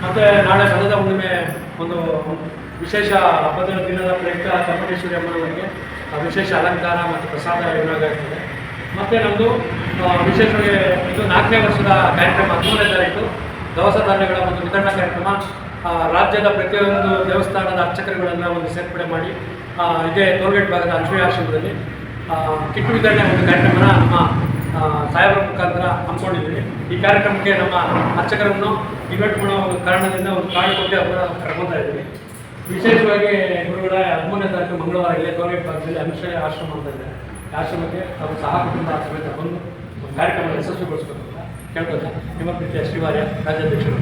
ಮತ್ತು ನಾಳೆ ಬರದ ಹುಣ್ಣಿಮೆ ಒಂದು ವಿಶೇಷ ಹಬ್ಬದ ದಿನದ ಪ್ರಯುಕ್ತ ಚಾಮುಂಡೇಶ್ವರಿ ಅಮ್ಮನವರಿಗೆ ವಿಶೇಷ ಅಲಂಕಾರ ಮತ್ತು ಪ್ರಸಾದ ವಿನಿಯೋಗ ಇರ್ತದೆ. ಮತ್ತು ನಮ್ಮದು ವಿಶೇಷವಾಗಿ ಇದು 4ನೇ ವರ್ಷದ ಕಾರ್ಯಕ್ರಮ 13ನೇ ತಾರೀಕು ದವಸ ಧಾನ್ಯಗಳ ಒಂದು ವಿತರಣಾ ಕಾರ್ಯಕ್ರಮ. ರಾಜ್ಯದ ಪ್ರತಿಯೊಂದು ದೇವಸ್ಥಾನದ ಅರ್ಚಕರುಗಳನ್ನು ಒಂದು ಸೇರ್ಪಡೆ ಮಾಡಿ ಇದೇ ಟೋಲ್ಗೇಟ್ ಭಾಗದ ಅಶ್ವಯ ಆಶ್ರಮದಲ್ಲಿ ಕಿಟ್ಟು ವಿತರಣೆ ಒಂದು ಕಾರ್ಯಕ್ರಮನ ನಮ್ಮ ಸಾಹೇಬರ ಮುಖಾಂತರ ಹಮ್ಮಿಕೊಂಡಿದ್ದೀವಿ. ಈ ಕಾರ್ಯಕ್ರಮಕ್ಕೆ ನಮ್ಮ ಅರ್ಚಕರನ್ನು ಇನ್ವೈಟ್ ಮಾಡೋ ಒಂದು ಕಾರಣದಿಂದ ಒಂದು ಕಾರ್ಡ್ ಕೊಟ್ಟು ಅವರ ಕರ್ಕೊತಾ ಇದ್ದೀವಿ. ವಿಶೇಷವಾಗಿ ಗುರುಗಳ 13ನೇ ತಾರೀಕು ಮಂಗಳವಾರ ಇಲ್ಲೇ ಟೋಲ್ಗೇಟ್ ಭಾಗದಲ್ಲಿ ಅಶ್ವಯ ಆಶ್ರಮ ಅಂತ ಇದೆ. ಆಶ್ರಮಕ್ಕೆ ಅವರು ಸಹ ಕುಟುಂಬ ಸಮೇತ ಬಂದು ಒಂದು ಕಾರ್ಯಕ್ರಮ ಯಶಸ್ವಿಗೊಳಿಸಬೇಕು ಅಂತ ಕೇಳ್ಕೊಳ್ತಾ ನಿಮ್ಮ ಪ್ರೀತಿಯ ಶ್ರೀವಾರ್ಯ ರಾಜ್ಯಾಧ್ಯಕ್ಷರು.